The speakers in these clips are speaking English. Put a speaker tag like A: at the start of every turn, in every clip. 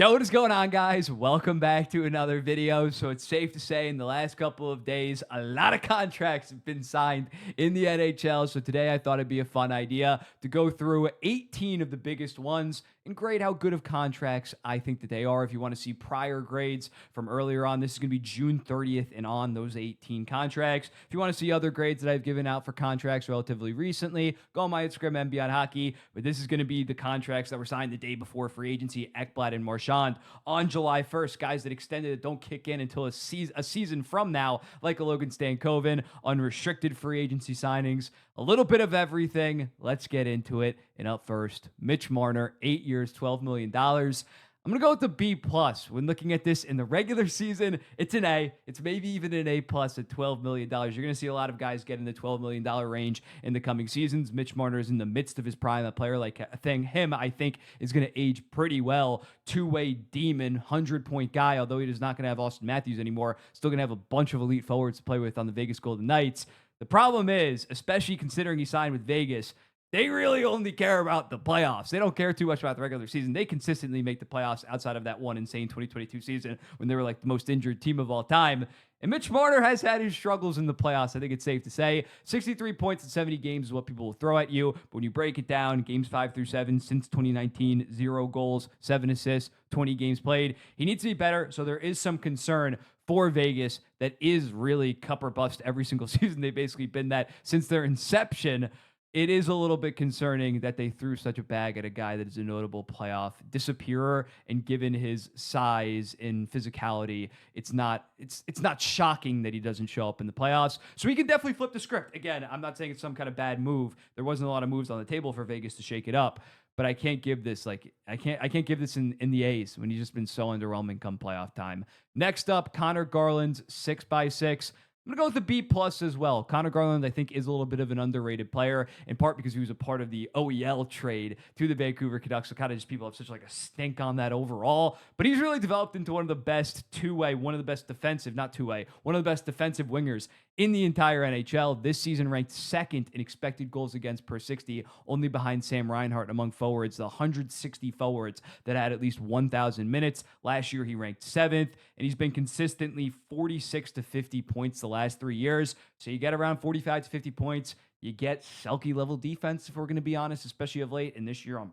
A: Yo, what is going on, guys? Welcome back to another video. So it's safe to say in the last couple of days, a lot of contracts have been signed in the NHL. So today I thought it'd be a fun idea to go through 18 of the biggest ones and grade how good of contracts I think that they are. If you want to see prior grades from earlier on, this is going to be June 30th and on those 18 contracts. If you want to see other grades that I've given out for contracts relatively recently, go on my Instagram and Beyond Hockey. But this is going to be the contracts that were signed the day before free agency, Ekblad and Marchand on July 1st. Guys that extended it don't kick in until a season from now, like a Logan Stankoven, unrestricted free agency signings, a little bit of everything. Let's get into it. And up first, Mitch Marner, 8 years, $12 million. I'm going to go with the B+. When looking at this in the regular season, it's an A. It's maybe even an A+ at $12 million. You're going to see a lot of guys get in the $12 million range in the coming seasons. Mitch Marner is in the midst of his prime. A player like him, I think, is going to age pretty well. Two-way demon, 100-point guy, although he is not going to have Austin Matthews anymore. Still going to have a bunch of elite forwards to play with on the Vegas Golden Knights. The problem is, especially considering he signed with Vegas, they really only care about the playoffs. They don't care too much about the regular season. They consistently make the playoffs outside of that one insane 2022 season when they were like the most injured team of all time. And Mitch Marner has had his struggles in the playoffs. I think it's safe to say 63 points in 70 games is what people will throw at you. But when you break it down, games 5 through 7 since 2019, 0 goals, 7 assists, 20 games played. He needs to be better. So there is some concern for Vegas that is really cup or bust every single season. They've basically been that since their inception. It is a little bit concerning that they threw such a bag at a guy that is a notable playoff disappearer, and given his size and physicality, it's not shocking that he doesn't show up in the playoffs. So he can definitely flip the script. Again, I'm not saying it's some kind of bad move. There wasn't a lot of moves on the table for Vegas to shake it up, but I can't give this I can't give this in the A's when he's just been so underwhelming come playoff time. Next up, Connor Garland's 6x6. I'm going to go with the B+ as well. Connor Garland, I think, is a little bit of an underrated player, in part because he was a part of the OEL trade to the Vancouver Canucks. So kind of just people have such like a stink on that overall. But he's really developed into one of the best two-way, one of the best defensive, not two-way, one of the best defensive wingers in the entire NHL. This season ranked second in expected goals against per 60, only behind Sam Reinhart among forwards, the 160 forwards that had at least 1,000 minutes. Last year, he ranked 7th, and he's been consistently 46 to 50 points the last 3 years. So you get around 45 to 50 points. You get Selke level defense, if we're going to be honest, especially of late. And this year on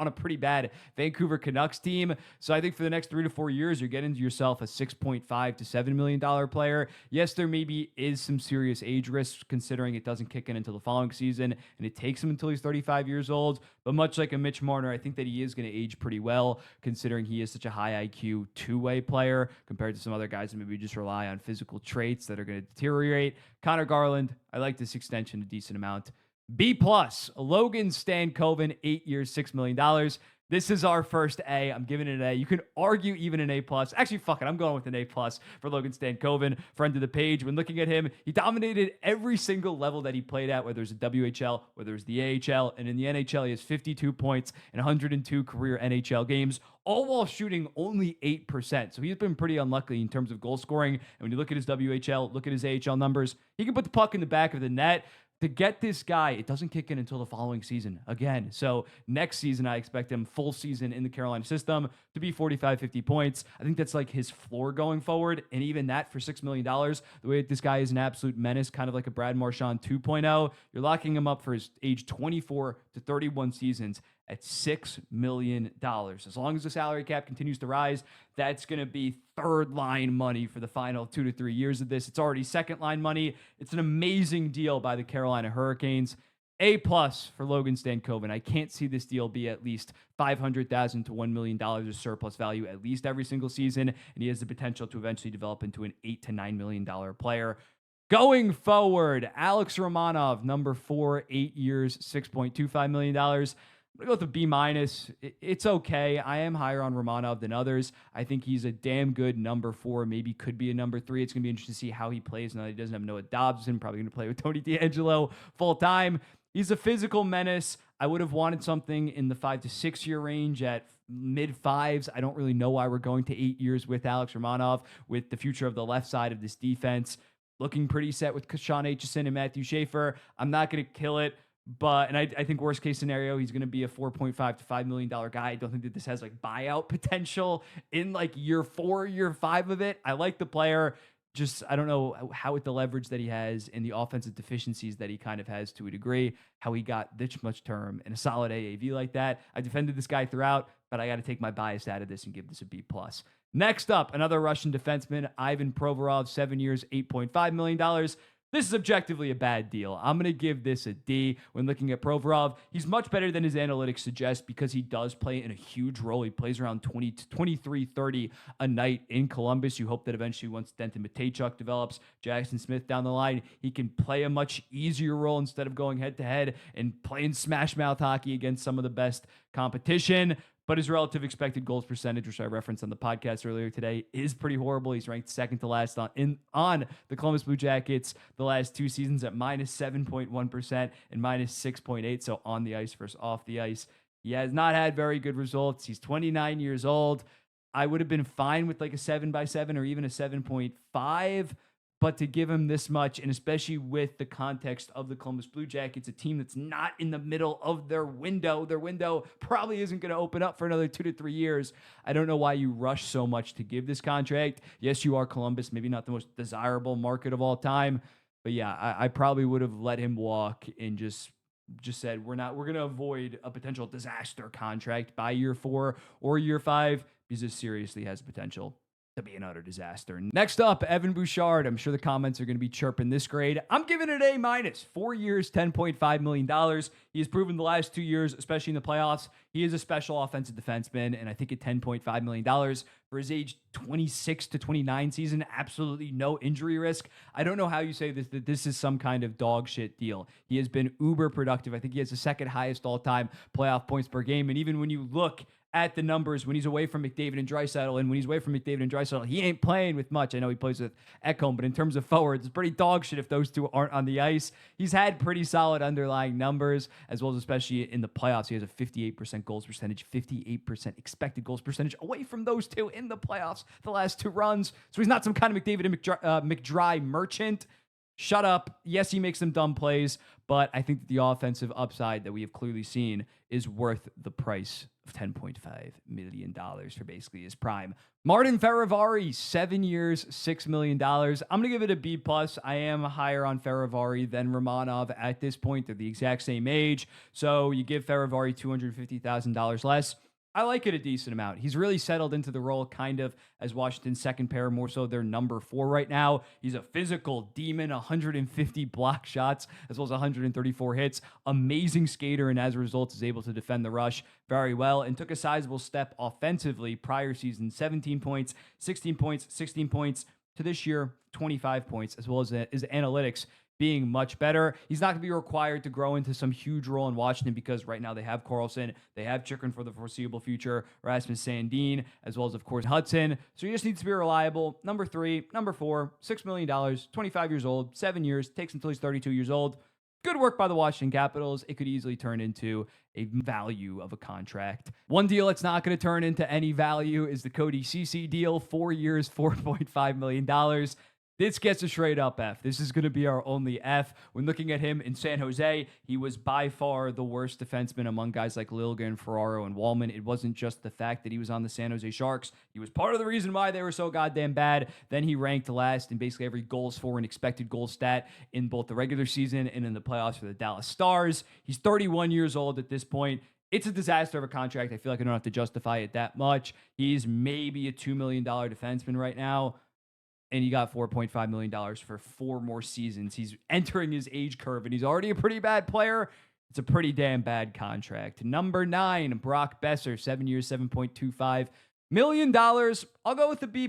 A: a pretty bad Vancouver Canucks team. So I think for the next 3 to 4 years, you're getting yourself a $6.5 to $7 million player. Yes, there maybe is some serious age risk considering it doesn't kick in until the following season, and it takes him until he's 35 years old. But much like a Mitch Marner, I think that he is going to age pretty well considering he is such a high IQ two-way player compared to some other guys that maybe just rely on physical traits that are going to deteriorate. Connor Garland, I like this extension a decent amount. B+, Logan Stankoven, 8 years, $6 million. This is our first A. I'm giving it an A. You can argue even an A+. Actually, fuck it. I'm going with an A+ for Logan Stankoven. Friend of the page. When looking at him, he dominated every single level that he played at, whether it's the WHL, whether it's the AHL, and in the NHL, he has 52 points in 102 career NHL games, all while shooting only 8%. So he's been pretty unlucky in terms of goal scoring. And when you look at his WHL, look at his AHL numbers, he can put the puck in the back of the net. To get this guy, it doesn't kick in until the following season again. So next season, I expect him full season in the Carolina system to be 45, 50 points. I think that's like his floor going forward. And even that for $6 million, the way that this guy is an absolute menace, kind of like a Brad Marchand 2.0, you're locking him up for his age 24 to 31 seasons at $6 million. As long as the salary cap continues to rise, that's going to be third line money for the final 2 to 3 years of this. It's already second line money. It's an amazing deal by the Carolina Hurricanes. A+ for Logan Stankoven. I can't see this deal be at least $500,000 to $1 million of surplus value at least every single season, and he has the potential to eventually develop into an $8 to $9 million player. Going forward, Alex Romanov, number 4, 8 years, $6.25 million. I'm going to go with a B-. It's okay. I am higher on Romanov than others. I think he's a damn good number 4, maybe could be a number 3. It's going to be interesting to see how he plays now that he doesn't have Noah Dobson, probably going to play with Tony DeAngelo full time. He's a physical menace. I would have wanted something in the 5 to 6 year range at mid 5s. I don't really know why we're going to 8 years with Alex Romanov, with the future of the left side of this defense looking pretty set with Sean Aitchison and Matthew Schaefer. I'm not going to kill it. And I think worst case scenario, he's going to be a $4.5 to $5 million guy. I don't think that this has like buyout potential in like year 4, year 5 of it. I like the player. Just, I don't know how with the leverage that he has and the offensive deficiencies that he kind of has to a degree, how he got this much term and a solid AAV like that. I defended this guy throughout, but I got to take my bias out of this and give this a B+. Next up, another Russian defenseman, Ivan Provorov, 7 years, $8.5 million. This is objectively a bad deal. I'm going to give this a D. When looking at Provorov, he's much better than his analytics suggest because he does play in a huge role. He plays around 20 to 23, 30 a night in Columbus. You hope that eventually once Denton Matejchuk develops, Jackson Smith down the line, he can play a much easier role instead of going head-to-head and playing smash mouth hockey against some of the best competition. But his relative expected goals percentage, which I referenced on the podcast earlier today, is pretty horrible. He's ranked second to last on the Columbus Blue Jackets the last 2 seasons at minus 7.1% and minus 6.8%. So on the ice versus off the ice. He has not had very good results. He's 29 years old. I would have been fine with like a 7x7 or even a 7.5. But to give him this much, and especially with the context of the Columbus Blue Jackets, a team that's not in the middle of their window probably isn't going to open up for another 2 to 3 years. I don't know why you rush so much to give this contract. Yes, you are Columbus, maybe not the most desirable market of all time. But yeah, I probably would have let him walk and just said, we're going to avoid a potential disaster contract by year 4 or year 5 because this seriously has potential to be an utter disaster. Next up, Evan Bouchard. I'm sure the comments are going to be chirping this grade. I'm giving it an A-. 4 years, $10.5 million. He has proven the last 2 years, especially in the playoffs, he is a special offensive defenseman, and I think at $10.5 million for his age 26 to 29 season, absolutely no injury risk. I don't know how you say this, that this is some kind of dog shit deal. He has been uber productive. I think he has the second highest all-time playoff points per game, and even when you look at the numbers when he's away from McDavid and Draisaitl, and when he's away from McDavid and Draisaitl, he ain't playing with much. I know he plays with Ekblad, but in terms of forwards, it's pretty dog shit if those two aren't on the ice. He's had pretty solid underlying numbers, as well as especially in the playoffs. He has a 58% goals percentage, 58% expected goals percentage away from those two in the playoffs the last 2 runs. So he's not some kind of McDavid and McDry merchant. Shut up. Yes, he makes some dumb plays, but I think that the offensive upside that we have clearly seen is worth the price of $10.5 million for basically his prime. Martin Fehérváry, 7 years, $6 million. I'm going to give it a B+. I am higher on Fehérváry than Romanov at this point. They're the exact same age. So you give Fehérváry $250,000 less. I like it a decent amount. He's really settled into the role kind of as Washington's second pair, more so their number 4 right now. He's a physical demon, 150 block shots, as well as 134 hits. Amazing skater, and as a result is able to defend the rush very well and took a sizable step offensively prior season. 17 points, 16 points, 16 points to this year, 25 points, as well as his analytics being much better. He's not going to be required to grow into some huge role in Washington because right now they have Karlsson, they have Chikrin for the foreseeable future, Rasmus Sandin, as well as, of course, Hudson. So he just needs to be reliable. Number 3, number 4, $6 million, 25 years old, 7 years, takes until he's 32 years old. Good work by the Washington Capitals. It could easily turn into a value of a contract. One deal it's not going to turn into any value is the Cody Ceci deal. 4 years, $4.5 million. This gets a straight up F. This is going to be our only F. When looking at him in San Jose, he was by far the worst defenseman among guys like Liljegren, Ferraro, and Wallman. It wasn't just the fact that he was on the San Jose Sharks. He was part of the reason why they were so goddamn bad. Then he ranked last in basically every goals for and expected goal stat in both the regular season and in the playoffs for the Dallas Stars. He's 31 years old at this point. It's a disaster of a contract. I feel like I don't have to justify it that much. He's maybe a $2 million defenseman right now. And he got $4.5 million for 4 more seasons. He's entering his age curve, and he's already a pretty bad player. It's a pretty damn bad contract. Number 9, Brock Boeser, 7 years, $7.25 million. I'll go with the B+.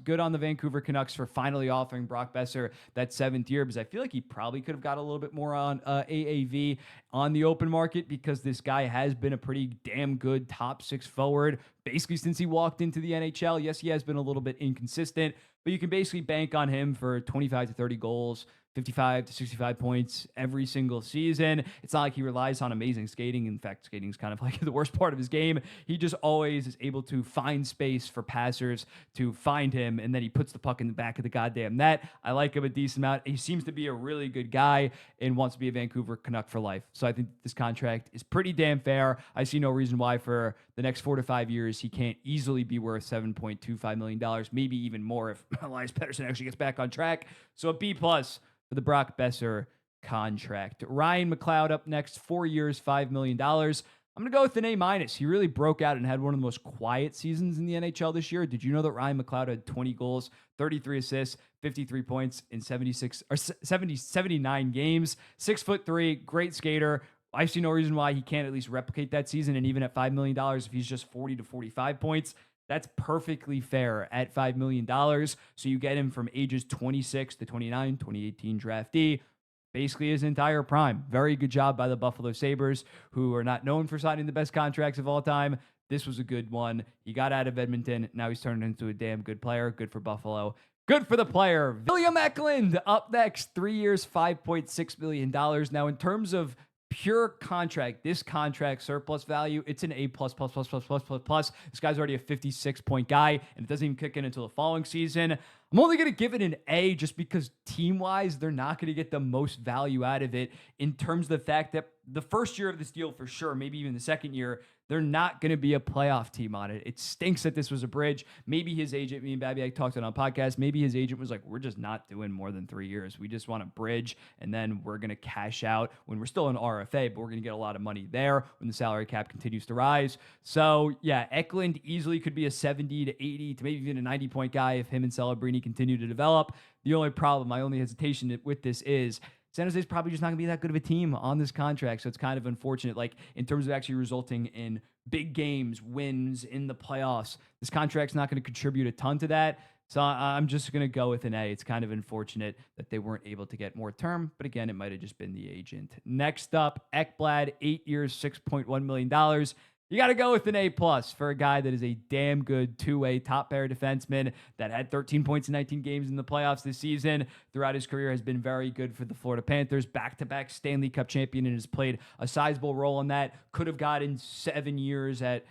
A: Good on the Vancouver Canucks for finally offering Brock Boeser that 7th year, because I feel like he probably could have got a little bit more on AAV on the open market, because this guy has been a pretty damn good top 6 forward basically since he walked into the NHL. Yes, he has been a little bit inconsistent, but you can basically bank on him for 25 to 30 goals, 55 to 65 points every single season. It's not like he relies on amazing skating. In fact, skating is kind of like the worst part of his game. He just always is able to find space for passers to find him, and then he puts the puck in the back of the goddamn net. I like him a decent amount. He seems to be a really good guy and wants to be a Vancouver Canuck for life. So I think this contract is pretty damn fair. I see no reason why for the next 4 to 5 years he can't easily be worth $7.25 million, maybe even more if Elias Pettersson actually gets back on track. So a B+ for the Brock Boeser contract. Ryan McLeod up next, 4 years, $5 million. I'm going to go with an A-. He really broke out and had one of the most quiet seasons in the NHL this year. Did you know that Ryan McLeod had 20 goals, 33 assists, 53 points in 79 games? 6'3", great skater. I see no reason why he can't at least replicate that season. And even at $5 million, if he's just 40 to 45 points, that's perfectly fair at $5 million. So you get him from ages 26 to 29, 2018 draftee, basically his entire prime. Very good job by the Buffalo Sabres, who are not known for signing the best contracts of all time. This was a good one. He got out of Edmonton. Now he's turned into a damn good player. Good for Buffalo. Good for the player. William Eklund up next, 3 years, $5.6 million. Now, in terms of pure contract, this contract surplus value, it's an A+++++++. This guy's already a 56-point guy, and it doesn't even kick in until the following season. I'm only going to give it an A just because team-wise, they're not going to get the most value out of it in terms of the fact that the first year of this deal for sure, maybe even the second year, they're not going to be a playoff team on it. It stinks that this was a bridge. Maybe his agent, me and Babiak talked on a podcast, maybe his agent was like, we're just not doing more than 3 years. We just want a bridge, and then we're going to cash out when we're still in RFA, but we're going to get a lot of money there when the salary cap continues to rise. So, yeah, Eklund easily could be a 70 to 80 to maybe even a 90-point guy if him and Celebrini continue to develop. The only problem, my only hesitation with this is San Jose's probably just not going to be that good of a team on this contract, so it's kind of unfortunate. Like, in terms of actually resulting in big games, wins in the playoffs, this contract's not going to contribute a ton to that, so I'm just going to go with an A. It's kind of unfortunate that they weren't able to get more term, but again, it might have just been the agent. Next up, Ekblad, 8 years, $6.1 million. You got to go with an A+ for a guy that is a damn good two-way top pair defenseman that had 13 points in 19 games in the playoffs this season. Throughout his career has been very good for the Florida Panthers. Back-to-back Stanley Cup champion and has played a sizable role in that. Could have gotten 7 years at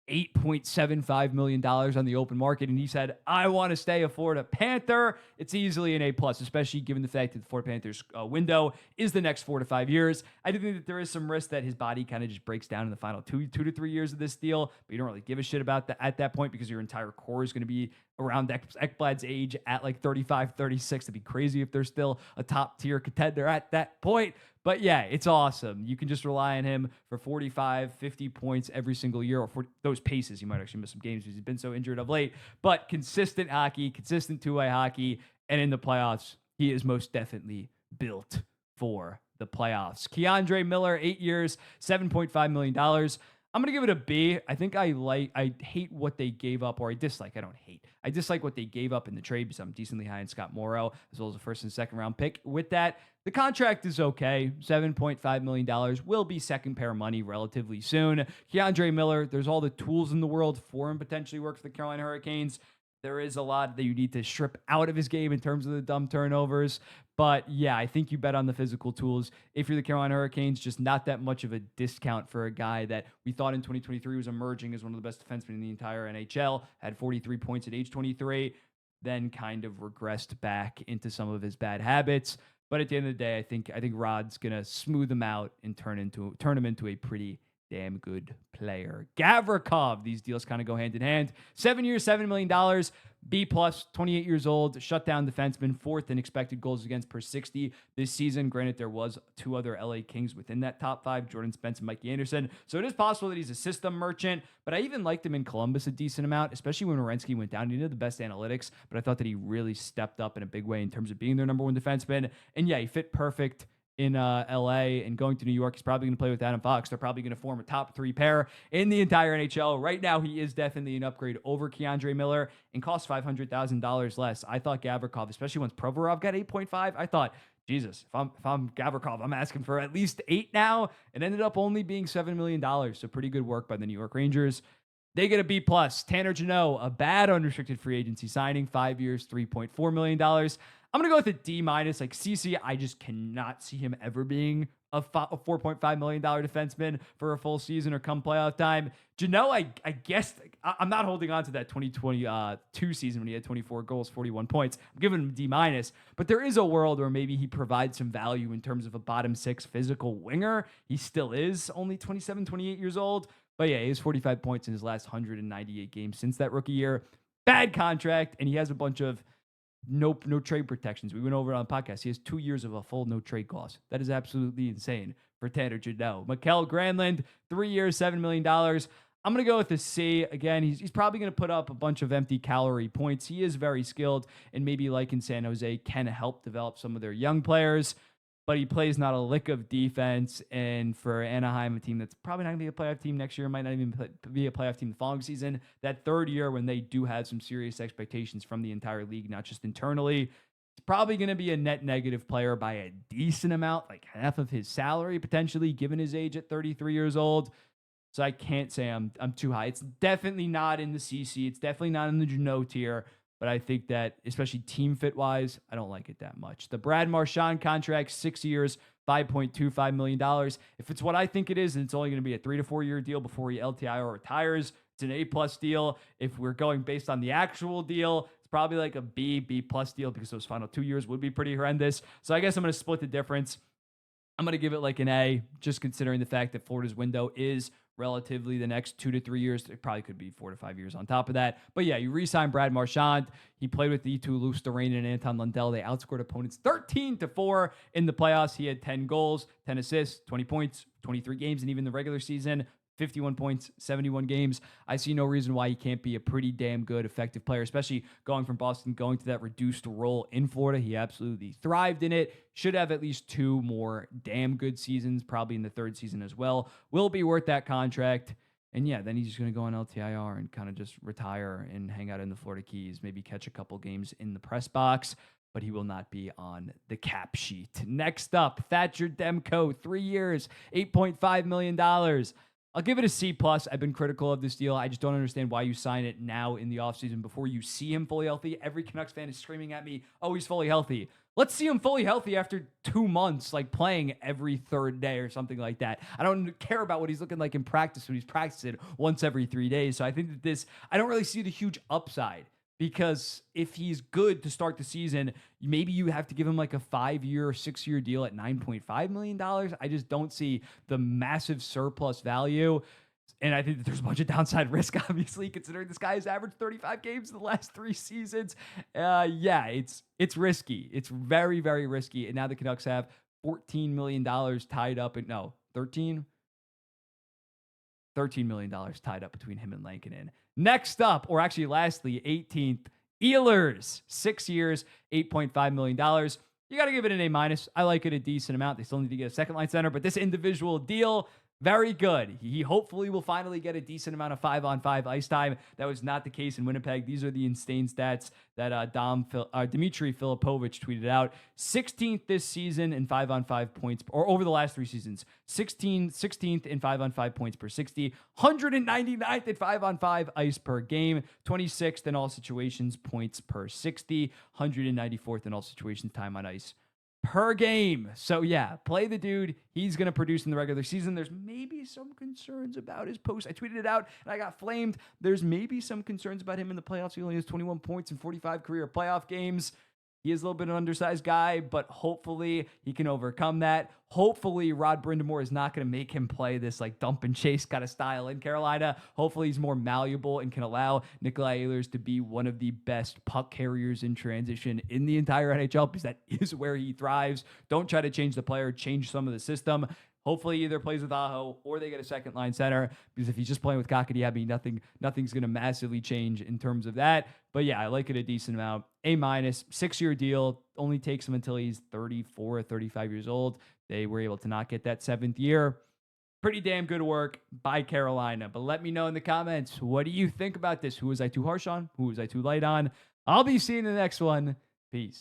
A: $8.75 million on the open market, and he said, I want to stay a Florida Panther. It's easily an A+, especially given the fact that the Florida Panthers window is the next 4 to 5 years. I do think that there is some risk that his body kind of just breaks down in the final 2 to 3 years of this deal, but you don't really give a shit about that at that point because your entire core is going to be around Ekblad's age at like 35, 36. It'd be crazy if they're still a top tier contender at that point. But yeah, it's awesome. You can just rely on him for 45, 50 points every single year, or for those paces. He might actually miss some games because he's been so injured of late. But consistent hockey, consistent two-way hockey, and in the playoffs, he is most definitely built for the playoffs. K'Andre Miller, 8 years, $7.5 million. I'm going to give it a B. I think I hate what they gave up, or I dislike what they gave up in the trade because I'm decently high in Scott Morrow, as well as a first and second round pick. With that, the contract is okay. $7.5 million will be second pair money relatively soon. K'Andre Miller, there's all the tools in the world for him potentially work for the Carolina Hurricanes. There is a lot that you need to strip out of his game in terms of the dumb turnovers. But yeah, I think you bet on the physical tools. If you're the Carolina Hurricanes, just not that much of a discount for a guy that we thought in 2023 was emerging as one of the best defensemen in the entire NHL, had 43 points at age 23, then kind of regressed back into some of his bad habits. But at the end of the day, I think Rod's going to smooth him out and turn him into a pretty damn good player. Gavrikov, these deals kind of go hand in hand. 7 years, $7 million. B+, 28 years old, shutdown defenseman, 4th in expected goals against per 60 this season. Granted, there was 2 other LA Kings within that top 5, Jordan Spence and Mikey Anderson. So it is possible that he's a system merchant, but I even liked him in Columbus a decent amount, especially when Werenski went down. He did the best analytics, but I thought that he really stepped up in a big way in terms of being their number 1 defenseman. And yeah, he fit perfect in LA, and going to New York, he's probably going to play with Adam Fox. They're probably going to form a top 3 pair in the entire NHL. Right now, he is definitely an upgrade over K'Andre Miller and costs $500,000 less. I thought Gavrikov, especially once Provorov got 8.5, I thought, Jesus, if I'm Gavrikov, I'm asking for at least 8 now, and ended up only being $7 million. So pretty good work by the New York Rangers. They get a B plus. Tanner Jeannot, a bad unrestricted free agency signing, 5 years, $3.4 million. I'm gonna go with a D minus. Like Ceci, I just cannot see him ever being a $4.5 million defenseman for a full season or come playoff time. Jeannot, I guess I'm not holding on to that 2022 season when he had 24 goals, 41 points. I'm giving him D minus, but there is a world where maybe he provides some value in terms of a bottom six physical winger. He still is only 27, 28 years old. But yeah, he has 45 points in his last 198 games since that rookie year. Bad contract, and he has a bunch of no trade protections. We went over it on the podcast. He has 2 years of a full no trade clause. That is absolutely insane for Tanner Jeannot. Mikael Granlund, 3 years, $7 million. I'm going to go with the C. Again, he's probably going to put up a bunch of empty calorie points. He is very skilled, and maybe like in San Jose, can help develop some of their young players. But he plays not a lick of defense. And for Anaheim, a team that's probably not going to be a playoff team next year, might not even be a playoff team the following season, that third year when they do have some serious expectations from the entire league, not just internally, it's probably going to be a net negative player by a decent amount, like half of his salary potentially, given his age at 33 years old. So I can't say I'm too high. It's definitely not in the CC. It's definitely not in the Jeannot tier. But I think that, especially team fit wise, I don't like it that much. The Brad Marchand contract, 6 years, $5.25 million. If it's what I think it is, and it's only going to be a 3 to 4 year deal before he LTI or retires, it's an A plus deal. If we're going based on the actual deal, it's probably like a B plus deal because those final 2 years would be pretty horrendous. So I guess I'm going to split the difference. I'm going to give it like an A, just considering the fact that Florida's window is relatively the next 2 to 3 years. It probably could be 4 to 5 years on top of that. But yeah, you re-sign Brad Marchand. He played with the two Luce Derain and Anton Lundell. They outscored opponents 13-4 in the playoffs. He had 10 goals, 10 assists, 20 points, 23 games, and even the regular season. 51 points, 71 games. I see no reason why he can't be a pretty damn good, effective player, especially going from Boston, going to that reduced role in Florida. He absolutely thrived in it. Should have at least 2 more damn good seasons, probably in the third season as well. Will be worth that contract. And yeah, then he's just going to go on LTIR and kind of just retire and hang out in the Florida Keys, maybe catch a couple games in the press box, but he will not be on the cap sheet. Next up, Thatcher Demko, 3 years, $8.5 million. I'll give it a C+. I've been critical of this deal. I just don't understand why you sign it now in the offseason before you see him fully healthy. Every Canucks fan is screaming at me, oh, he's fully healthy. Let's see him fully healthy after 2 months, like playing every third day or something like that. I don't care about what he's looking like in practice when he's practicing once every 3 days. So I think that I don't really see the huge upside. Because if he's good to start the season, maybe you have to give him like a 5-year or 6-year deal at $9.5 million. I just don't see the massive surplus value. And I think that there's a bunch of downside risk, obviously, considering this guy has averaged 35 games in the last 3 seasons. Yeah, it's risky. It's very, very risky. And now the Canucks have $14 million tied up. $13 million tied up between him and Lankinen. Next up, or actually lastly, 18th, Ehlers, 6 years, $8.5 million. You got to give it an A-. I like it a decent amount. They still need to get a second line center, but this individual deal, very good. He hopefully will finally get a decent amount of 5-on-5 ice time. That was not the case in Winnipeg. These are the insane stats that Dmitry Filipovich tweeted out. 16th this season in 5-on-5 points, or over the last 3 seasons. 16th in 5-on-5 points per 60. 199th in 5-on-5 ice per game. 26th in all situations points per 60. 194th in all situations time on ice per game. So yeah, play the dude. He's going to produce in the regular season. There's maybe some concerns about his post. I tweeted it out and I got flamed. There's maybe some concerns about him in the playoffs. He only has 21 points in 45 career playoff games. He is a little bit of an undersized guy, but hopefully he can overcome that. Hopefully Rod Brind'Amour is not going to make him play this like dump and chase kind of style in Carolina. Hopefully he's more malleable and can allow Nikolaj Ehlers to be one of the best puck carriers in transition in the entire NHL, because that is where he thrives. Don't try to change the player, change some of the system. Hopefully he either plays with Aho or they get a second line center, because if he's just playing with Kakadiabi, nothing's going to massively change in terms of that. But yeah, I like it a decent amount. A-, 6-year deal, only takes him until he's 34 or 35 years old. They were able to not get that 7th year. Pretty damn good work by Carolina. But let me know in the comments, what do you think about this? Who was I too harsh on? Who was I too light on? I'll be seeing the next one. Peace.